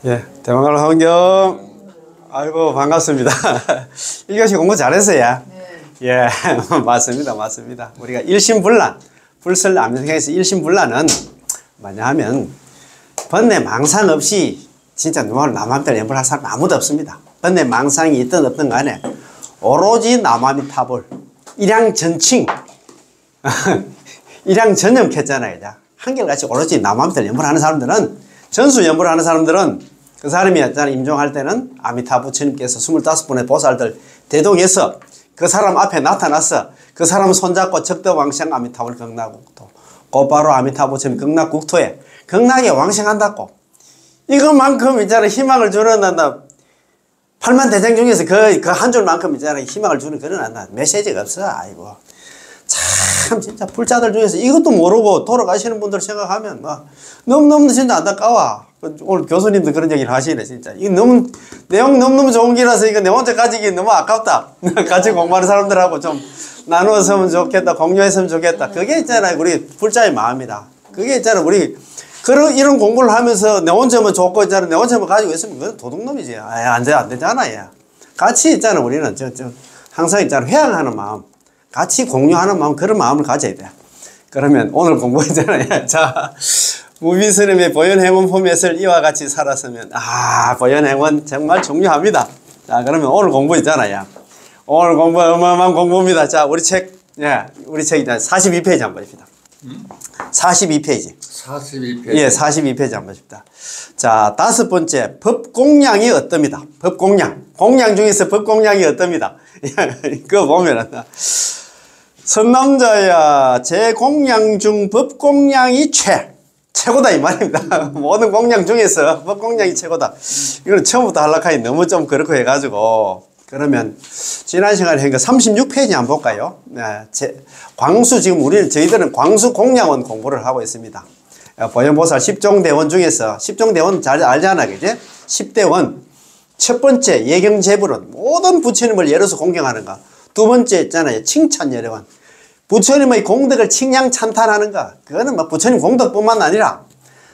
예, 대만갈 환경. 아이고, 반갑습니다. 1교시 공부 잘했어요. 네. 예, 맞습니다. 맞습니다. 우리가 일심불란, 불설 암생에서 일심불란은 뭐냐 하면, 번뇌 망상 없이 진짜 남한별 연불할 사람 아무도 없습니다. 번뇌 망상이 있든 없든 간에, 오로지 남아미타불, 일양전칭, 일양전념했잖아요. 한결같이 오로지 남아미타불 연불하는 사람들은, 전수 연불하는 사람들은 그 사람이 임종할 때는 아미타 부처님께서 25분의 보살들 대동해서 그 사람 앞에 나타나서 그 사람 손잡고 적대왕생 아미타불 극락국토, 곧바로 아미타 부처님 극락국토에 극락에 왕생한다고. 이것만큼 있잖아 희망을 주는 팔만 대장 중에서 그 한 줄만큼 있잖아 희망을 주는 그런 메시지가 없어. 아이고 참 진짜 불자들 중에서 이것도 모르고 돌아가시는 분들 생각하면 너무너무 진짜 안타까워. 오늘 교수님도 그런 얘기를 하시네 진짜. 이거 내용 너무너무 좋은 기라서 이거 내 혼자 가지기 너무 아깝다. 같이 공부하는 사람들하고 좀 나누었으면 좋겠다, 공유했으면 좋겠다. 그게 있잖아요 우리 불자의 마음이다. 그게 있잖아요 우리 이런 공부를 하면서 내 혼자만 좋고 있잖아 내 혼자만 가지고 있으면 그건 도둑놈이지. 안 되잖아. 같이 있잖아 우리는 항상 있잖아 회양하는 마음, 같이 공유하는 마음, 그런 마음을 가져야 돼. 그러면 오늘 공부했잖아요. 자, 무비스님의 보현행원 포맷을 이와 같이 살았으면 보현행원 정말 중요합니다. 자, 그러면 오늘 공부 있잖아요. 오늘 공부 어마어마한 공부입니다. 자, 우리 책 42페이지 한번 봅시다. 42페이지. 42페이지. 예, 42페이지 한번 봅시다. 자, 5번째 법공량이 어떻습니다. 법공량. 공량 중에서 법공량이 어떻습니다. 그거 보면은 선남자야 제 공량 중 법공량이 최고다 이 말입니다. 모든 공량 중에서 법공량이 최고다. 이거는 처음부터 하락하기 너무 좀 그렇고 해가지고 그러면 지난 시간에 하니까 36페이지 한번 볼까요? 광수 지금 저희들은 광수 공량원 공부를 하고 있습니다. 보현보살 10종대원 중에서 10종대원 잘 알잖아 그지? 10대원 첫 번째 예경제불은 모든 부처님을 예로서 공경하는가. 두 번째 있잖아요 칭찬예례원 부처님의 공덕을 칭양 찬탄하는가. 그거는 부처님 공덕뿐만 아니라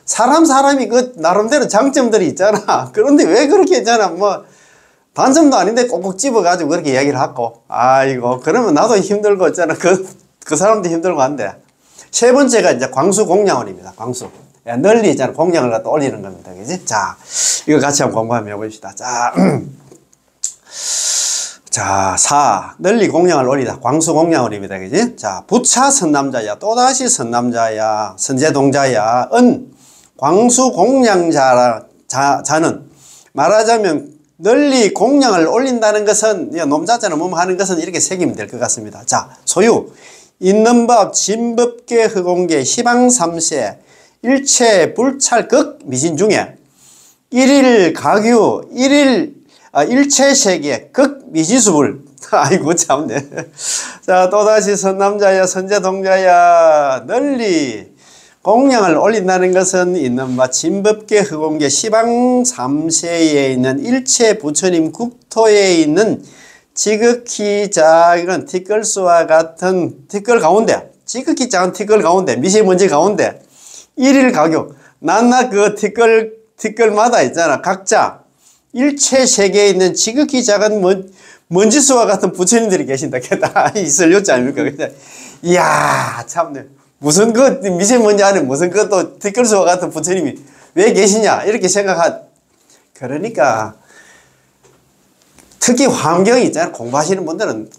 사람이 그 나름대로 장점들이 있잖아. 그런데 왜 그렇게 있잖아 단점도 아닌데 꼭꼭 집어가지고 그렇게 이야기를 하고 아이고 그러면 나도 힘들고 있잖아 그 사람도 힘들고 한데. 세 번째가 이제 광수 공양원입니다. 광수 널리 있잖아 공양을 갖다 올리는 겁니다. 그지? 자 이거 같이 한번 공부 한번 해봅시다. 자, 널리 공양을 올리다. 광수 공양원입니다. 그지? 자, 부차 선남자야. 또다시 선남자야. 선제동자야. 광수 공양자는 말하자면 널리 공양을 올린다는 것은, 놈자자는 하는 것은 이렇게 새기면 될 것 같습니다. 자, 소유. 있는 법, 진법계, 허공계, 희방삼세, 일체, 불찰극, 미진 중에 일일 가규, 일체세계, 극, 미지수불. 아이고, 참네. 자, 또다시 선남자야, 선제동자야, 널리 공양을 올린다는 것은 있는 바, 진법계, 허공계, 시방3세에 있는 일체 부처님 국토에 있는 지극히 작은 티끌수와 같은 티끌 가운데, 지극히 작은 티끌 가운데, 미세먼지 가운데, 일일 가교, 낱낱 그 티끌마다 있잖아. 각자 일체 세계에 있는 지극히 작은 먼지수와 같은 부처님들이 계신다. 있을 요지 아닙니까? 이야, 참네. 무슨 미세먼지 안에 무슨 또 티끌수와 같은 부처님이 왜 계시냐? 이렇게 그러니까, 특히 환경이 있잖아. 공부하시는 분들은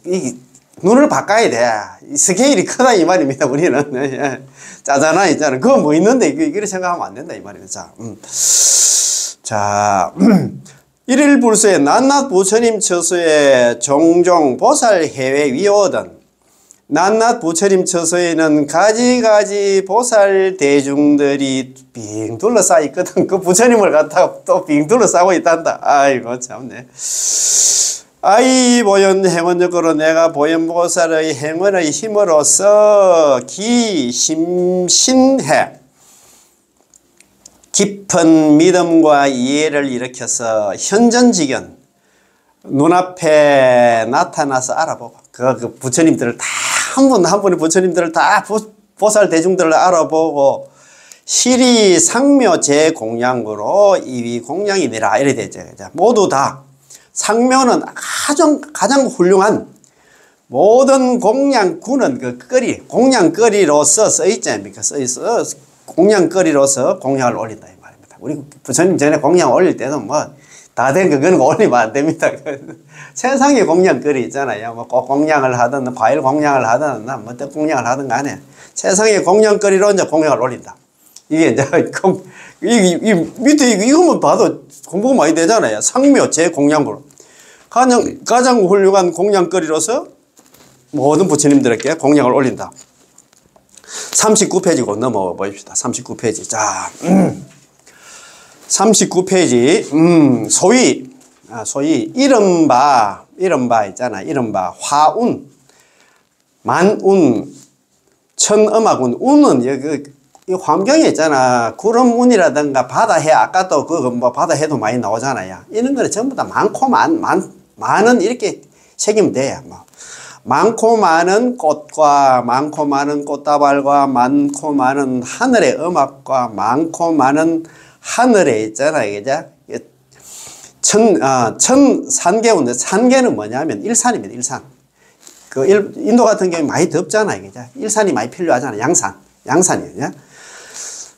눈을 바꿔야 돼. 스케일이 크다 이 말입니다. 우리는 짜잖아 있잖아. 그거 뭐 있는데 이렇게 생각하면 안 된다 이 말입니다. 자, 일일불수의 낱낱 부처님 처소에 종종 보살 해외 위오든 낱낱 부처님 처소에는 가지가지 보살 대중들이 빙 둘러싸여 있거든. 그 부처님을 갖다가 또 빙 둘러싸고 있단다. 아이고 참네. 보현 행원적으로 내가 보현보살의 행원의 힘으로써 심신해 깊은 믿음과 이해를 일으켜서 현전지견 눈앞에 나타나서 알아보고 그 부처님들을 다 한 분 한 분의 부처님들을 다 보살 대중들을 알아보고 실이 상묘 제 공양으로 이위 공양이니라 이래 되죠. 모두 다 상묘는 가장 훌륭한 모든 공양구는 그 공양거리로서 써있지 않습니까? 써있어 공양거리로서 공양을 올린다 이 말입니다. 우리 부처님 전에 공양 올릴 때는 뭐 다 된 그거는 올리면 안 됩니다. 세상에 공양거리 있잖아요. 뭐 꽃 공양을 하든 과일 공양을 하든 뭐 떡 공양을 하든 간에 세상에 공양거리로 이제 공양을 올린다. 이게 이제 이 밑에 이거만 봐도 공부가 많이 되잖아요. 상묘 제 공양으로 가장 훌륭한 공양거리로서 모든 부처님들에게 공양을 올린다. 39페이지 곧 넘어가 보십시다. 39페이지. 자, 39페이지. 소위 이른바 있잖아. 이른바 화운, 만운, 천음악운. 운은 이 환경에 있잖아. 구름운이라든가 바다해. 아까 또 뭐 바다해도 많이 나오잖아요. 이런 거는 전부 다 많은 이렇게 새기면 돼요. 뭐. 많고 많은 꽃과 많고 많은 꽃다발과 많고 많은 하늘의 음악과 많고 많은 하늘에 있잖아요. 그죠? 산계운데 산계는 뭐냐면 일산입니다. 일산. 인도 같은 경우에 많이 덥잖아요. 그죠? 일산이 많이 필요하잖아요. 양산이에요.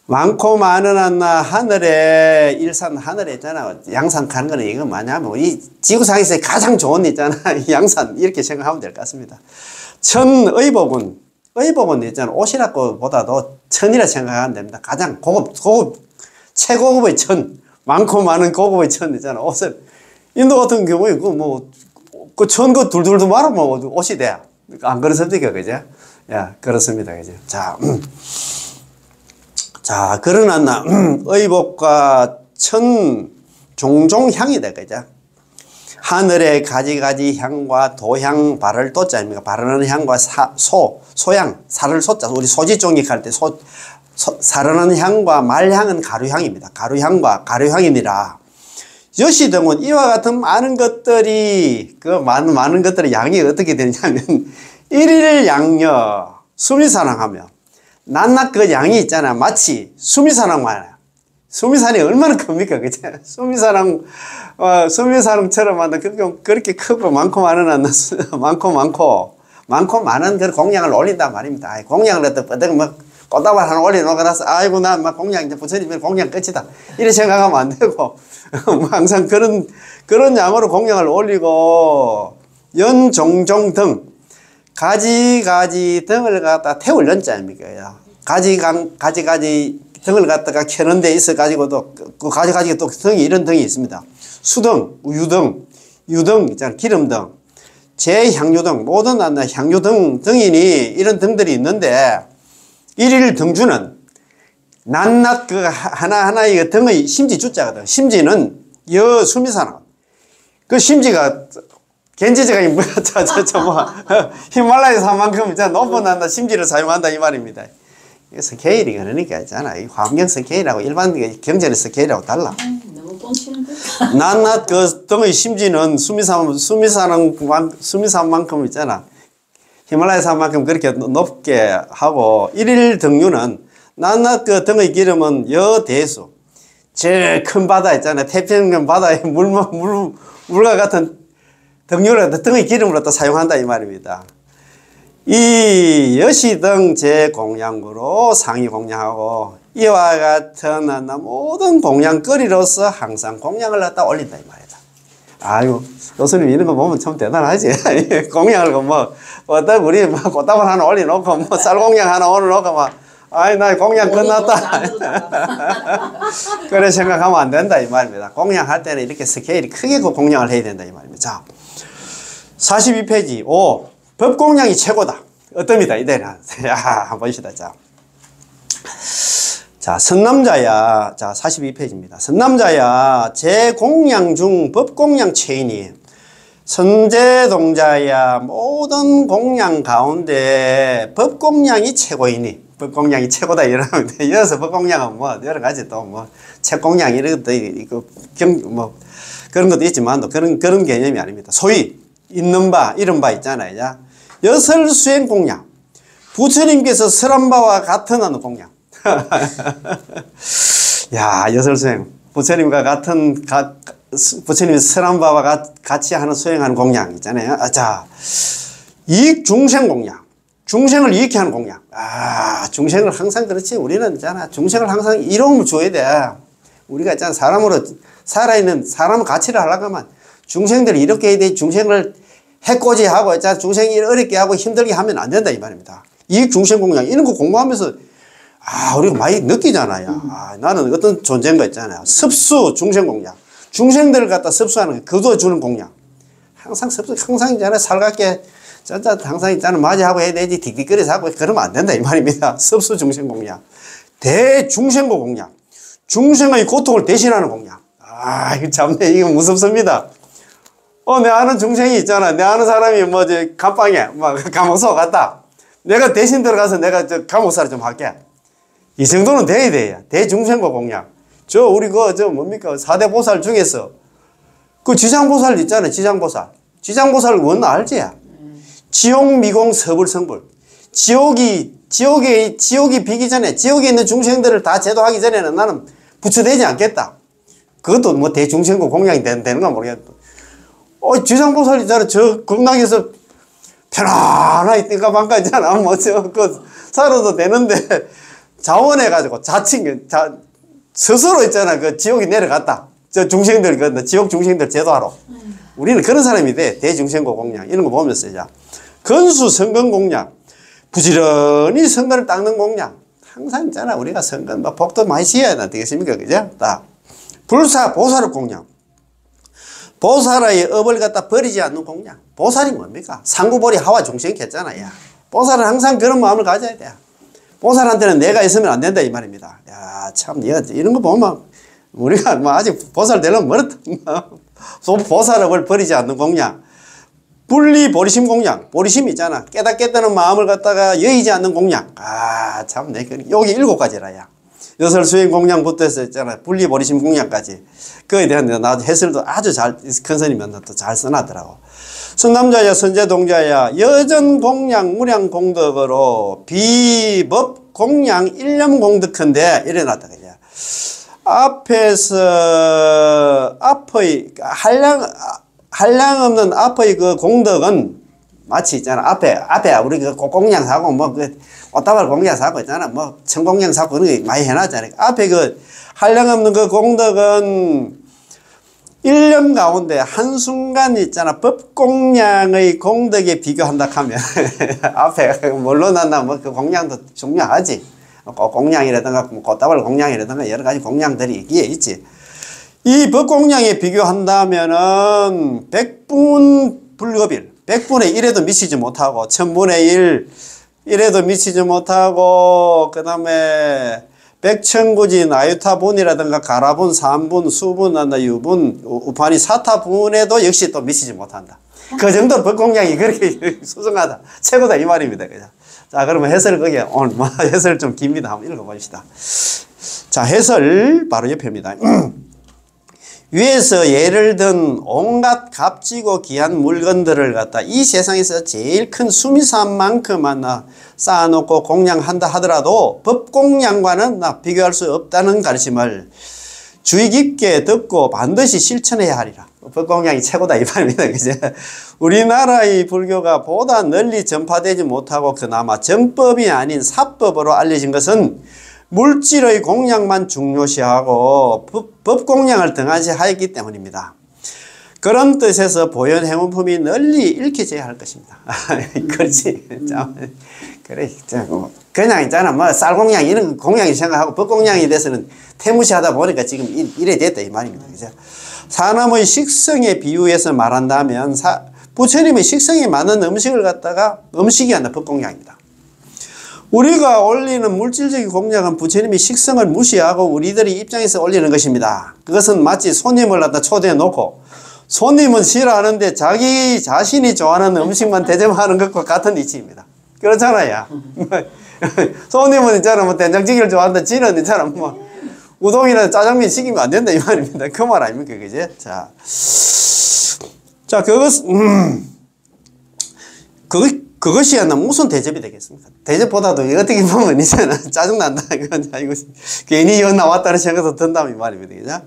많고 많은 하늘에 일산 하늘에 있잖아. 양산 가는 거는 이거 뭐냐면 이 지구상에서 가장 좋은 있잖아. 양산 이렇게 생각하면 될 것 같습니다. 천의복은 있잖아. 옷이라고 보다도 천이라 생각하면 됩니다. 가장 고급 최고급의 천, 많고 많은 고급의 천 있잖아. 옷을 인도 같은 경우에 그 천 거 둘둘도 말하면 옷이 돼. 안 그렇습니까, 그죠? 야, 그렇습니다, 그죠? 자, 그러나 의복과 천 종종 향이다, 그죠? 하늘의 가지가지 향과 도향 바를 도자 아닙니까? 바르는 향과 소향, 살을 소자. 우리 소지 종익할 때 사르는 향과 말향은 가루향입니다. 가루향과 가루향이니라. 여시 등은 이와 같은 많은 것들이 많은 것들의 양이 어떻게 되냐면 일일 양여 수미산왕하며 낱낱 그 양이 있잖아. 마치 수미산왕만. 수미산이 얼마나 큽니까? 그죠? 수미산왕처럼 그렇게 크고 많고 많은 많고 많은 그 공양을 올린단 말입니다. 공양을 갖다 꽃다발 하나 올려놓고 나서 아이고 나 막 공양 이제 부처님 공양 끝이다 이렇게 생각하면 안 되고 항상 그런 양으로 공양을 올리고 연종종 등 가지가지 등을 갖다 태울 연자 아닙니까? 가지가지 등을 갖다가 켜는 데 있어 가지고도 그 가지가지 또 등이 이런 등이 있습니다. 수등, 유등 있잖아. 기름등, 제향유등 모든 향유등 등이니 이런 등들이 있는데 일일 등주는 낱낱 그 하나하나의 등의 심지 주자거든. 심지는 수미산왕. 그 심지가 겐지제가 히말라야 산만큼 높은 심지를 사용한다 이 말입니다. 스케일이 그러니까 있잖아. 이 환경 스케일하고 일반 경제의 스케일하고 달라. 너무 뻥치는데. 낱낱 그 등의 심지는 수미산만큼 있잖아. 히말라야 산만큼 그렇게 높게 하고 일일 등유는 낱낱 그 등의 기름은 여대수. 제일 큰 바다 있잖아. 태평양 바다에 물과 같은 등유를 등의 기름으로 또 사용한다 이 말입니다. 이 여시등 제공양으로 상위 공양하고 이와 같은 모든 공양거리로서 항상 공양을 갖다 올린다 이 말이다. 아유, 교수님 이런 거 보면 참 대단하지. 공양을 어떤 우리 꽃다발 하나 올려놓고 쌀공양 하나 올려놓고 아이 나 공양 끝났다. 그래 생각하면 안 된다 이 말입니다. 공양할 때는 이렇게 스케일이 크게 공양을 해야 된다 이 말입니다. 자, 42페이지 5. 법공양이 최고다. 어떻습니까? 이때는. 한번 보시다. 자, 선남자야. 자, 42페이지입니다. 선남자야. 제공양 중 법공양 최인이. 선제동자야. 모든 공양 가운데 법공양이 최고이니. 법공양이 최고다. 이러면 돼. 이어서 법공양은 여러 가지 또 책공양 이런 것도 있고, 그런 것도 있지만 또 그런 개념이 아닙니다. 소위 있는 바, 이런 바 있잖아요. 여설수행 공양. 부처님께서 설한 바와 같은 공양. 야, 여설수행. 부처님과 같은, 부처님이 설한바와 같이 하는 수행하는 공양 있잖아요. 자, 이익 중생 공양. 중생을 이익해 하는 공양. 중생을 항상 그렇지. 우리는 있잖아. 중생을 항상 이로움을 줘야 돼. 우리가 있잖아. 사람으로 살아있는 사람 가치를 하려고 하면 중생들을 이렇게 해야 돼. 중생을 해코지하고 있잖아. 중생이 어렵게 하고 힘들게 하면 안 된다 이 말입니다. 이익 중생 공양 이런 거 공부하면서 우리가 많이 느끼잖아요. 나는 어떤 존재인 거 있잖아요. 습수 중생 공양. 중생들을 갖다 습수하는 거 거둬주는 공양. 항상 습수 항상 있잖아요. 살갑게 진짜 항상 있잖아. 맞이하고 해야 되지. 틱틱거려서 하고 그러면 안 된다 이 말입니다. 습수 중생 공양. 대중생고 공양. 중생의 고통을 대신하는 공양. 이거 참네. 이거 무섭습니다. 내 아는 중생이 있잖아. 내 아는 사람이 감방에, 감옥소 갔다. 내가 대신 들어가서 내가 감옥사를 좀 할게. 이 정도는 돼야 돼요. 대중생고 공양. 우리 뭡니까? 4대 보살 중에서 그 지장보살 있잖아요. 지장보살. 지장보살 원 알지? 지옥, 미공, 서불, 성불. 지옥이 비기 전에, 지옥에 있는 중생들을 다 제도하기 전에는 나는 부처되지 않겠다. 그것도 뭐 대중생고 공양이 되는 건 모르겠다. 지장보살 있잖아. 저 극락에서 편안하게 띵까방까 있잖아. 살아도 되는데, 자원해가지고, 스스로 있잖아. 그 지옥에 내려갔다. 지옥 중생들 제도하러. 우리는 그런 사람이 돼. 대중생고 공양. 이런 거 보면서, 이제. 건수 성근 공양. 부지런히 성근을 닦는 공양. 항상 있잖아. 우리가 성근, 복도 많이 지어야 되겠습니까? 그죠? 불사, 보살의 공양. 보살의 업을 갖다 버리지 않는 공양. 보살이 뭡니까? 상구보리 하와 중생했잖아. 보살은 항상 그런 마음을 가져야 돼. 보살한테는 내가 있으면 안 된다 이 말입니다. 참 이런 거 보면 우리가 아직 보살 되려면 멀었다. 보살업을 버리지 않는 공양. 분리 보리심 공양. 보리심이 있잖아. 깨닫겠다는 마음을 갖다가 여의지 않는 공양. 참 여기 7가지라. 여설 수행 공양부터 해서 있잖아. 분리 보리심 공양까지. 그에 대한 나도 해설도 아주 큰 스님은 또 잘 써놨더라고. 선남자야, 선제동자야, 여전 공양, 무량 공덕으로 비법 공양 일념 공덕한데 이래놨다. 그냥. 앞에서, 앞의, 한량 없는 앞의 그 공덕은 마치 있잖아. 앞에 우리 그 공양 사고, 꽃다발 공양 사고 있잖아. 청공양 사고 그런 거 많이 해놨잖아. 앞에 그 한량 없는 그 공덕은 1년 가운데 한순간 있잖아. 법공양의 공덕에 비교한다 하면 앞에 뭘로 났나 그 공양도 중요하지. 공양이라든가 꽃다발 공양이라든가 여러 가지 공양들이 있기에 있지. 이 법공양에 비교한다면은 100분 불급일 100분의 1에도 미치지 못하고 1000분의 1에도 미치지 못하고 그 다음에 백천구지 나유타분이라든가 가라분, 삼분, 수분, 유분, 우파니, 사타분에도 역시 또 미치지 못한다. 그 정도 법공양이 그렇게 수승하다. 최고다 이 말입니다. 그죠? 자, 그러면 해설 거기에 오늘 해설 좀 깁니다. 한번 읽어봅시다. 자, 해설 바로 옆입니다. 위에서 예를 든 온갖 값지고 귀한 물건들을 갖다 이 세상에서 제일 큰 수미산만큼만 쌓아놓고 공양한다 하더라도 법공양과는 비교할 수 없다는 가르침을 주의 깊게 듣고 반드시 실천해야 하리라. 법공양이 최고다 이 말입니다. 그죠? 우리나라의 불교가 보다 널리 전파되지 못하고 그나마 정법이 아닌 사법으로 알려진 것은 물질의 공양만 중요시하고 법공양을 등한시하였기 때문입니다. 그런 뜻에서 보현 행운품이 널리 읽혀져야 할 것입니다. 그렇지. 그래. 그냥 있잖아. 쌀공양 이런 공양이 생각하고 법공양에 대해서는 태무시하다 보니까 지금 이래 됐다 이 말입니다. 그죠? 사람의 식성에 비유해서 말한다면 부처님의 식성에 맞는 음식을 갖다가 음식이 아니라 법공양입니다. 우리가 올리는 물질적인 공양은 부처님의 식성을 무시하고 우리들의 입장에서 올리는 것입니다. 그것은 마치 손님을 갖다 초대해 놓고 손님은 싫어하는데 자기 자신이 좋아하는 음식만 대접하는 것과 같은 이치입니다. 그렇잖아요. 손님은 있잖아. 된장찌개를 좋아한다. 지는 있잖아. 우동이나 짜장면 시키면 안 된다 이 말입니다. 그 말 아닙니까? 그제? 자, 그것이야나 무슨 대접이 되겠습니까? 대접보다도 어떻게 보면 이제는 짜증난다. 이거 괜히 여기 나왔다는 생각도 든다면 이 말입니다. 그죠?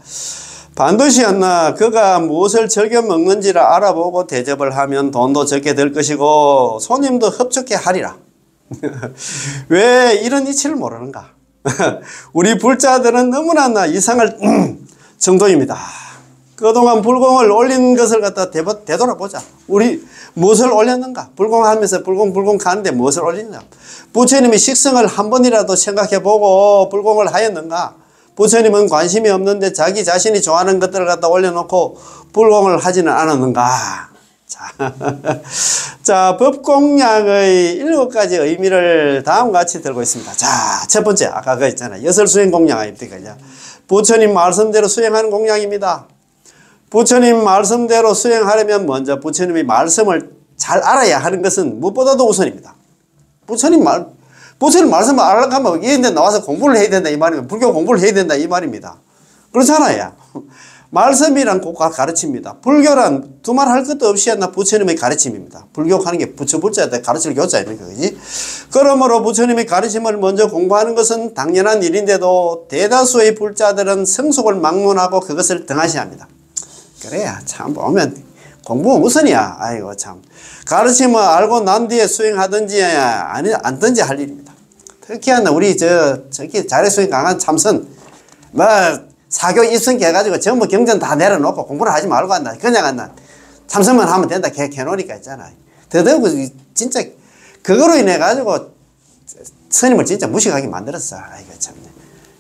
반드시였나 그가 무엇을 즐겨 먹는지를 알아보고 대접을 하면 돈도 적게 들 것이고 손님도 흡족해 하리라. 왜 이런 이치를 모르는가? 우리 불자들은 너무나 이상할 정도입니다. 그동안 불공을 올린 것을 갖다 되돌아보자. 우리 무엇을 올렸는가? 불공하면서 불공 가는데 무엇을 올리는가? 부처님이 식성을 한 번이라도 생각해보고 불공을 하였는가? 부처님은 관심이 없는데 자기 자신이 좋아하는 것들을 갖다 올려놓고 불공을 하지는 않았는가? 자, 법공양의 7가지 의미를 다음과 같이 들고 있습니다. 자, 첫 번째, 아까 그 있잖아요. 여설수행 공양 아닙니까? 부처님 말씀대로 수행하는 공양입니다. 부처님 말씀대로 수행하려면 먼저 부처님의 말씀을 잘 알아야 하는 것은 무엇보다도 우선입니다. 부처님 말씀을 알아가면 하면 이런데 나와서 공부를 해야 된다 이 말입니다. 불교 공부를 해야 된다 이 말입니다. 그렇잖아요. 말씀이란 꼭 가르칩니다. 불교란 두말 할 것도 없이 하나 부처님의 가르침입니다. 불교하는 게 부처불자한테 가르칠 교자 아닙니까? 그지? 그러므로 부처님의 가르침을 먼저 공부하는 것은 당연한 일인데도 대다수의 불자들은 성속을 막론하고 그것을 등하시합니다. 그래야 참 보면 공부가 우선이야. 아이고 참. 가르침을 알고 난 뒤에 수행하든지 안든지 할 일입니다. 특히나 우리 저기 자례 수행 강한 참선 사교 입성기 해가지고 전부 경전 다 내려놓고 공부를 하지 말고 한다. 그냥 참선만 하면 된다. 개놓으니까 있잖아. 더더욱 진짜 그거로 인해 가지고 스님을 진짜 무식하게 만들었어. 아이고 참.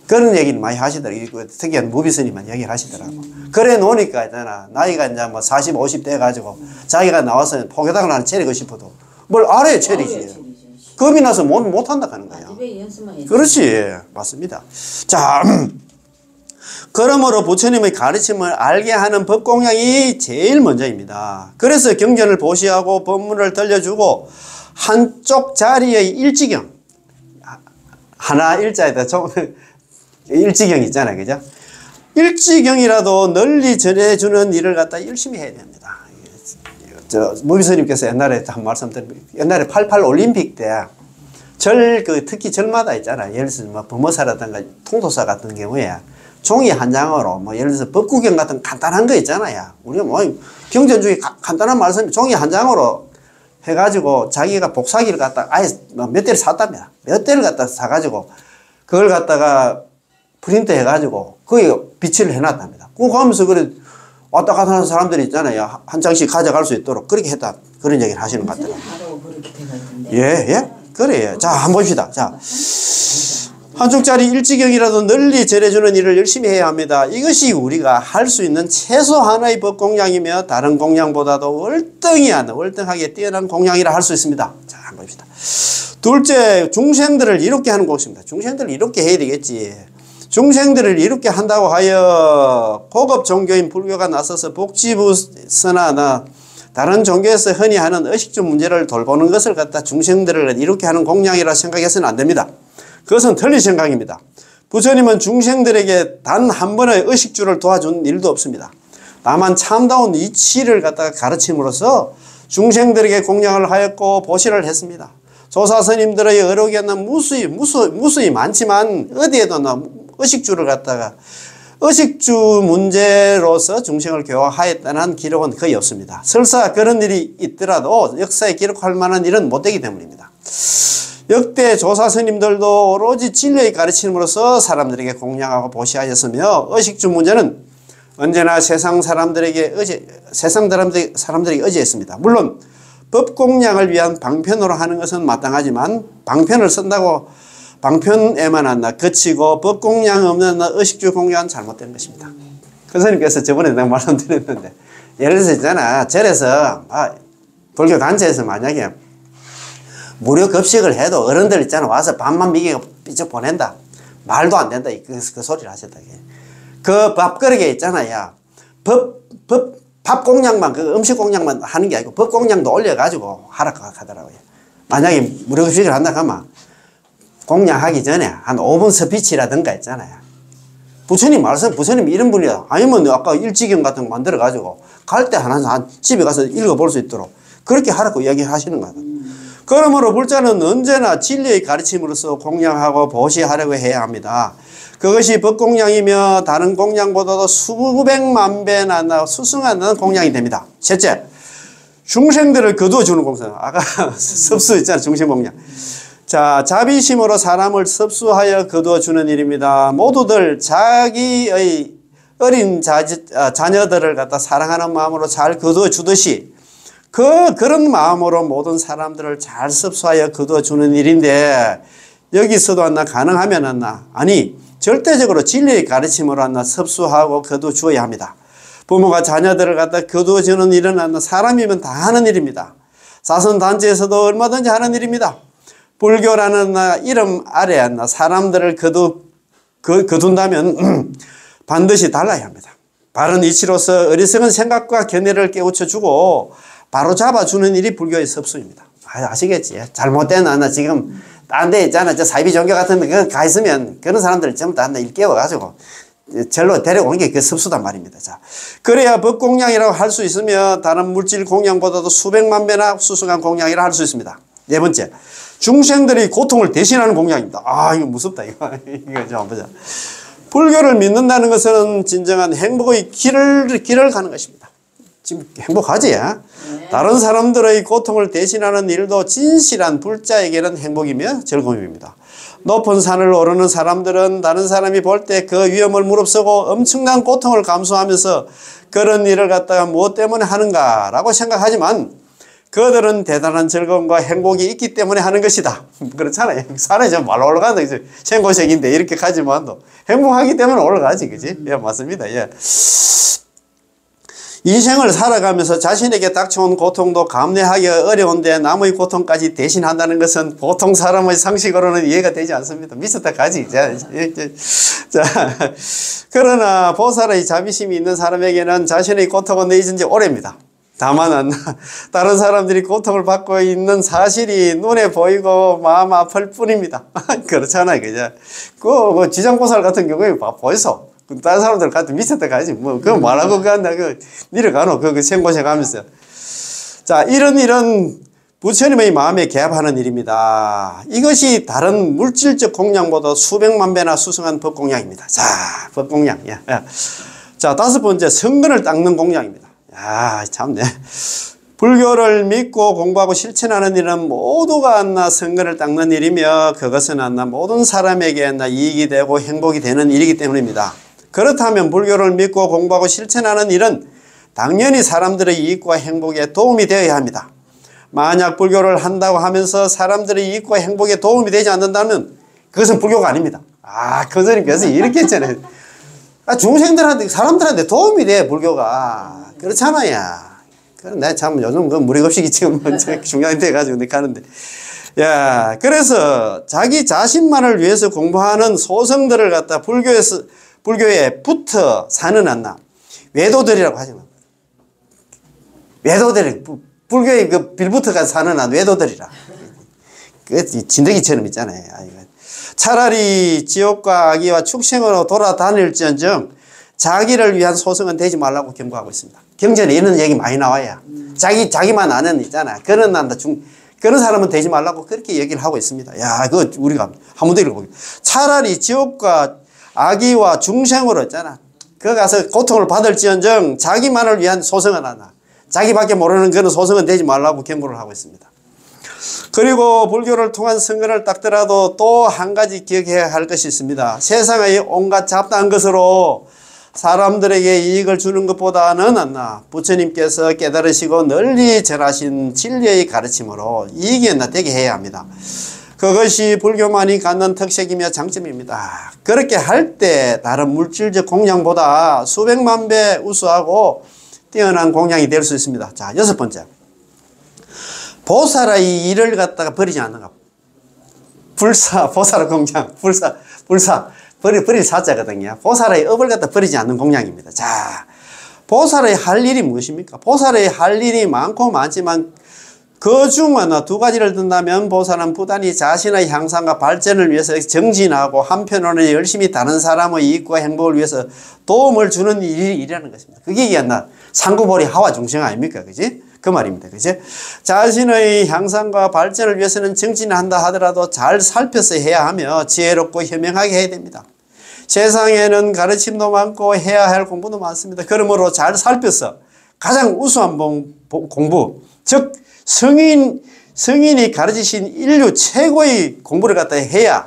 그런 얘기는 많이 하시더라고요. 특이한 무비스님만 얘기를 하시더라고. 그래 놓으니까 있잖아. 나이가 이제 뭐 40, 50 돼가지고 자기가 나와서 포교당을 하나 차리고 싶어도 뭘 알아야 차리지. 겁이 나서 못한다 하는 거야. 그렇지. 맞습니다. 자, 그러므로 부처님의 가르침을 알게 하는 법공양이 제일 먼저입니다. 그래서 경전을 보시하고 법문을 들려주고 한쪽 자리의 일지경 하나 일자에다 일지경 있잖아요. 그죠? 일지경이라도 널리 전해주는 일을 갖다 열심히 해야 됩니다. 무비스님께서 옛날에 한 말씀 드립니다. 옛날에 88 올림픽 때 특히 절마다 있잖아요. 예를 들어서 뭐 범어사라든가 통도사 같은 경우에 종이 한 장으로 예를 들어서 법구경 같은 간단한 거 있잖아요. 우리가 경전 중에 간단한 말씀 종이 한 장으로 해가지고 자기가 복사기를 갖다가 아예 몇 대를 샀답니다. 몇 대를 갖다가 사가지고 그걸 갖다가 프린트 해가지고 거기에 비치를 해놨답니다. 그거 하면서 그래 왔다 갔다 하는 사람들이 있잖아요. 한 장씩 가져갈 수 있도록 그렇게 했다. 그런 얘기를 하시는 것 같더라고요. 예. 그래요. 자, 한번 봅시다. 자, 한쪽짜리 일지경이라도 널리 전해주는 일을 열심히 해야 합니다. 이것이 우리가 할 수 있는 최소 하나의 법공양이며 다른 공양보다도 월등하게 뛰어난 공양이라 할 수 있습니다. 자, 한번 봅시다. 둘째, 중생들을 이롭게 하는 것입니다. 중생들을 이롭게 해야 되겠지. 중생들을 이롭게 한다고 하여 고급 종교인 불교가 나서서 복지부서나 다른 종교에서 흔히 하는 의식주 문제를 돌보는 것을 갖다 중생들을 이롭게 하는 공양이라 생각해서는 안 됩니다. 그것은 틀린 생각입니다. 부처님은 중생들에게 단 한 번의 의식주를 도와준 일도 없습니다. 다만 참다운 이치를 갖다가 가르침으로써 중생들에게 공양을 하였고 보시를 했습니다. 조사스님들의 어록에는 무수히 많지만 어디에도 의식주를 갖다가 의식주 문제로서 중생을 교화하였다는 기록은 거의 없습니다. 설사 그런 일이 있더라도 역사에 기록할 만한 일은 못되기 때문입니다. 역대 조사스님들도 오로지 진리의 가르침으로써 사람들에게 공양하고 보시하였으며 의식주 문제는 언제나 세상 사람들에게 의지했습니다. 물론 법공양을 위한 방편으로 하는 것은 마땅하지만 방편을 쓴다고 방편에만 그치고 법공양 없는 의식주 공양은 잘못된 것입니다. 그 스님께서 저번에 내가 말씀드렸는데 예를 들어서 있잖아. 절에서 불교 단체에서 만약에 무료 급식을 해도 어른들 있잖아. 와서 밥만 미개고 삐쩍 보낸다. 말도 안 된다. 그 소리를 하셨다. 그 밥그릇에 있잖아요. 밥 공양만, 그 음식 공양만 하는 게 아니고 법 공양도 올려가지고 하라 하더라고요. 만약에 무료 급식을 한다 하면 공양하기 전에 한 5분 스피치라든가 있잖아요. 부처님 이런 분이야. 아니면 아까 일지경 같은 거 만들어가지고 갈 때 하나 집에 가서 읽어볼 수 있도록 그렇게 하라고 이야기하시는 거야. 그러므로 불자는 언제나 진리의 가르침으로서 공양하고 보시하려고 해야 합니다. 그것이 법공양이며 다른 공양보다도 수백만 배나 수승하는 공양이 됩니다. 셋째, 중생들을 거두어주는 공양. 아까 섭수 있잖아, 중생공양. 자, 자비심으로 사람을 섭수하여 거두어주는 일입니다. 모두들 자기의 어린 자녀들을 갖다 사랑하는 마음으로 잘 거두어주듯이 그런 마음으로 모든 사람들을 잘 섭수하여 거두어주는 일인데, 여기서도 가능하면 아니 절대적으로 진리의 가르침으로 섭수하고 거두어주어야 합니다. 부모가 자녀들을 갖다 거두어주는 일은 사람이면 다 하는 일입니다. 사선단체에서도 얼마든지 하는 일입니다. 불교라는 이름 아래 사람들을 거둔다면 반드시 달라야 합니다. 바른 이치로서 어리석은 생각과 견해를 깨우쳐주고 바로 잡아주는 일이 불교의 섭수입니다. 아시겠지? 잘못된 지금 딴 데 있잖아. 저 사이비 종교 같은 데 가 있으면 그런 사람들을 전부 다 일깨워가지고 절로 데려오는 게 그 섭수단 말입니다. 자, 그래야 법공양이라고 할 수 있으며 다른 물질 공양보다도 수백만 배나 수승한 공양이라 할 수 있습니다. 네 번째, 중생들이 고통을 대신하는 공양입니다. 이거 무섭다. 이거 좀 한번 보자. 불교를 믿는다는 것은 진정한 행복의 길을 가는 것입니다. 지금 행복하지? 다른 사람들의 고통을 대신하는 일도 진실한 불자에게는 행복이며 즐거움입니다. 높은 산을 오르는 사람들은 다른 사람이 볼 때 그 위험을 무릅쓰고 엄청난 고통을 감수하면서 그런 일을 갖다가 무엇 때문에 하는가라고 생각하지만 그들은 대단한 즐거움과 행복이 있기 때문에 하는 것이다. 그렇잖아요. 산에 좀 말 올라가는 이제 생고색인데 이렇게 가지만도 행복하기 때문에 올라가지, 그지? 예, 맞습니다. 예. 인생을 살아가면서 자신에게 닥쳐온 고통도 감내하기 어려운데 남의 고통까지 대신한다는 것은 보통 사람의 상식으로는 이해가 되지 않습니다. 미쳤다 가지. 자, 그러나 보살의 자비심이 있는 사람에게는 자신의 고통은 잊은 지 오래입니다. 다만 다른 사람들이 고통을 받고 있는 사실이 눈에 보이고 마음 아플 뿐입니다. 그렇잖아요. 그죠? 그 지장보살 같은 경우에 벌써 다른 사람들 같은 미쳤다 가지. 그거 말하고 내려가노. 생고생 하면서. 자, 이런 부처님의 마음에 개합하는 일입니다. 이것이 다른 물질적 공양보다 수백만 배나 수승한 법공양입니다. 자, 법공양. 예. 자, 다섯 번째, 성근을 닦는 공양입니다. 참네. 불교를 믿고 공부하고 실천하는 일은 모두가 성근을 닦는 일이며 그것은 모든 사람에게 이익이 되고 행복이 되는 일이기 때문입니다. 그렇다면 불교를 믿고 공부하고 실천하는 일은 당연히 사람들의 이익과 행복에 도움이 되어야 합니다. 만약 불교를 한다고 하면서 사람들의 이익과 행복에 도움이 되지 않는다면 그것은 불교가 아닙니다. 선생님께서 이렇게 했잖아요. 중생들한테, 사람들한테 도움이 돼, 불교가. 그렇잖아요. 내가 참 요즘 무리급식이 지금 중요한 데 가지고 내가 가는데. 야, 그래서 자기 자신만을 위해서 공부하는 소성들을 갖다 불교에 붙어 사는 외도들이라고 하죠. 외도들, 불교에 빌붙어가 사는 외도들이라. 진드기처럼 있잖아요. 차라리 지옥과 악의와 축생으로 돌아다닐지언정 자기를 위한 소성은 되지 말라고 경고하고 있습니다. 경전에 이런 얘기 많이 나와요. 자기만 아는 있잖아. 그런 사람은 되지 말라고 그렇게 얘기를 하고 있습니다. 야, 그거 우리가 한 번 더 읽어보겠습니다. 차라리 지옥과 악의와 중생으로 있잖아. 그 가서 고통을 받을지언정 자기만을 위한 소성은 하나. 자기밖에 모르는 그런 소성은 되지 말라고 경고를 하고 있습니다. 그리고 불교를 통한 성근을 닦더라도 또 한 가지 기억해야 할 것이 있습니다. 세상의 온갖 잡다한 것으로 사람들에게 이익을 주는 것보다는 부처님께서 깨달으시고 널리 전하신 진리의 가르침으로 이익이 되게 해야 합니다. 그것이 불교만이 갖는 특색이며 장점입니다. 그렇게 할 때 다른 물질적 공양보다 수백만 배 우수하고 뛰어난 공양이 될 수 있습니다. 자, 여섯 번째. 보살의 일을 갖다가 버리지 않는가. 보살의 공양, 버릴 사자거든요. 보살의 업을 갖다 버리지 않는 공양입니다. 자, 보살의 할 일이 무엇입니까? 보살의 할 일이 많고 많지만 그 중 하나 두 가지를 든다면 보살은 부단히 자신의 향상과 발전을 위해서 정진하고 한편으로는 열심히 다른 사람의 이익과 행복을 위해서 도움을 주는 일이라는 것입니다. 그게 상구보리 하와 중생 아닙니까? 그지? 그 말입니다. 그죠? 자신의 향상과 발전을 위해서는 정진을 한다 하더라도 잘 살펴서 해야 하며 지혜롭고 현명하게 해야 됩니다. 세상에는 가르침도 많고 해야 할 공부도 많습니다. 그러므로 잘 살펴서 가장 우수한 공부, 즉 성인이 가르치신 인류 최고의 공부를 갖다 해야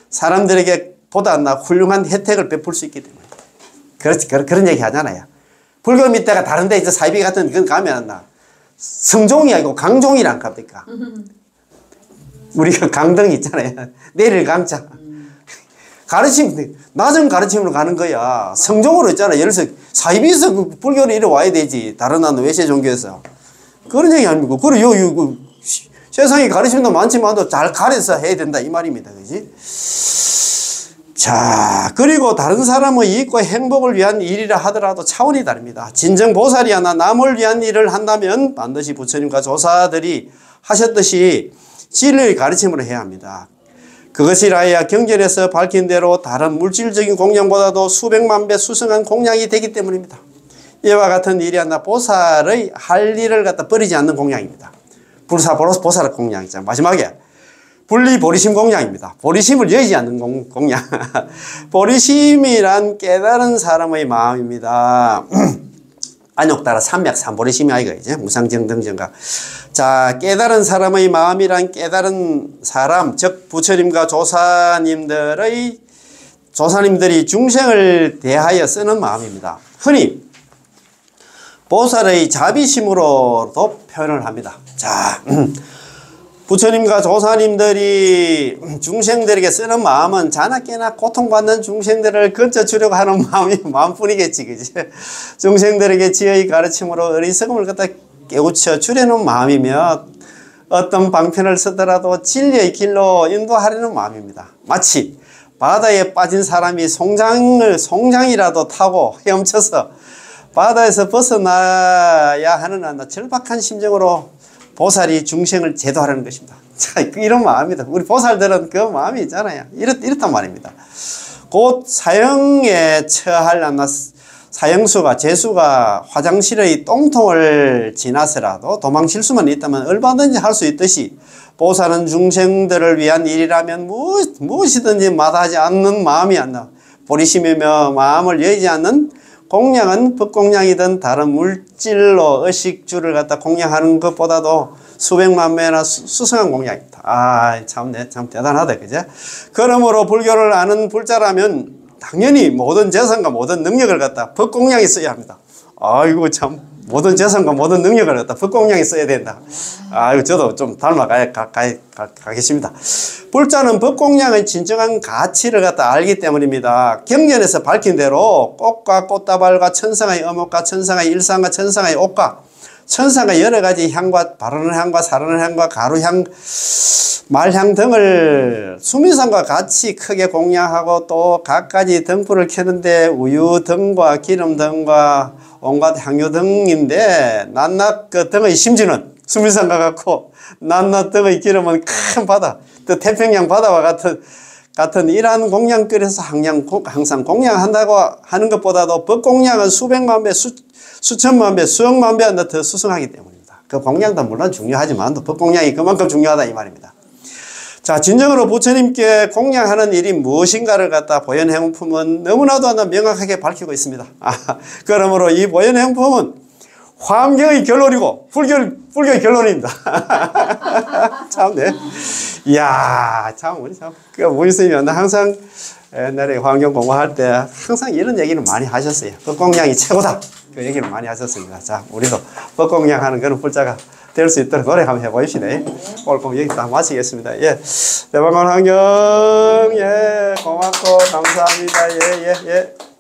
사람들에게 보다 훌륭한 혜택을 베풀 수 있기 때문에. 그렇지, 그런 얘기 하잖아요. 불교 밑에가 다른데 이제 사이비 같은 건 가면 성종이 아니고 강종이란 갑니까? 우리가 강등 있잖아요. 내릴 강자. 낮은 가르침으로 가는 거야. 성종으로 있잖아. 예를 들어서 사이비에서 불교를 이리 와야 되지. 다른 나라 외세 종교에서. 그런 얘기 아닙니까? 그래, 세상에 가르침도 많지만도 잘 가려서 해야 된다. 이 말입니다. 그지? 자, 그리고 다른 사람의 이익과 행복을 위한 일이라 하더라도 차원이 다릅니다. 진정 보살이 하나 남을 위한 일을 한다면 반드시 부처님과 조사들이 하셨듯이 진리의 가르침으로 해야 합니다. 그것이 라야 경전에서 밝힌 대로 다른 물질적인 공양보다도 수백만 배 수승한 공양이 되기 때문입니다. 이와 같은 일이 하나 보살의 할 일을 갖다 버리지 않는 공양입니다. 보살의 공양이죠. 마지막에 분리보리심 공양입니다. 보리심을 여의지 않는 공양. 보리심이란 깨달은 사람의 마음입니다. 안욕따라 삼맥 삼보리심이 아이가 이제 무상정등정가. 자, 깨달은 사람의 마음이란 깨달은 사람, 즉 부처님과 조사님들이 중생을 대하여 쓰는 마음입니다. 흔히 보살의 자비심으로도 표현을 합니다. 자, 부처님과 조사님들이 중생들에게 쓰는 마음은 자나깨나 고통받는 중생들을 건져주려고 하는 마음뿐이겠지, 그지? 중생들에게 지혜의 가르침으로 어리석음을 갖다 깨우쳐 주려는 마음이며 어떤 방편을 쓰더라도 진리의 길로 인도하려는 마음입니다. 마치 바다에 빠진 사람이 송장이라도 타고 헤엄쳐서 바다에서 벗어나야 하는 절박한 심정으로 보살이 중생을 제도하려는 것입니다. 자, 이런 마음입니다. 우리 보살들은 그 마음이 있잖아요. 이렇단 말입니다. 곧 사형에 처할 사형수가, 제수가 화장실의 똥통을 지나서라도 도망칠 수만 있다면 얼마든지 할 수 있듯이 보살은 중생들을 위한 일이라면 무엇이든지 마다하지 않는 마음이 안나. 보리심이며 마음을 여의지 않는 공양은 법공양이든 다른 물질로 의식주를 갖다 공양하는 것보다도 수백만 배나 수승한 공양입니다. 아, 참 대단하다. 그죠? 그러므로 불교를 아는 불자라면 당연히 모든 재산과 모든 능력을 갖다 법공양에 써야 합니다. 아이고, 참, 모든 재산과 모든 능력을 갖다 법공양에 써야 된다. 아이고, 저도 좀 가겠습니다. 불자는 법공양의 진정한 가치를 갖다 알기 때문입니다. 경전에서 밝힌 대로 꽃과 꽃다발과 천상의 어묵과 천상의 일상과 천상의 옷과 천상의 여러 가지 향과 바르는 향과 사르는 향과 가루향, 말향 등을 수미상과 같이 크게 공양하고 또 갖가지 등불을 켜는데 우유 등과 기름 등과 온갖 향유 등인데 낱낱 그 등의 심지는 수미상과 같고 낱낱 등의 기름은 큰 바다, 또 태평양 바다와 같은 이러한 공양거리에서 항상 공양한다고 하는 것보다도 법공양은 수백만 배, 수천만 배, 수억만 배 더 수승하기 때문입니다. 그 공양도 물론 중요하지만 또 법공양이 그만큼 중요하다 이 말입니다. 자, 진정으로 부처님께 공양하는 일이 무엇인가를 갖다 보현행품은 너무나도 명확하게 밝히고 있습니다. 그러므로 이 보현행품은 환경의 결론이고 불교의 결론입니다. 참네. 이야, 참 우리 스님이 항상 옛날에 환경 공부할 때 항상 이런 얘기를 많이 하셨어요. 법공양이 최고다. 그 얘기를 많이 하셨습니다. 자, 우리도 법공양하는 그런 불자가 될 수 있도록 노력 한번 해보십시다. 오늘 공부 여기 다 마치겠습니다. 예. 대방원 환경, 예, 고맙고, 감사합니다. 예.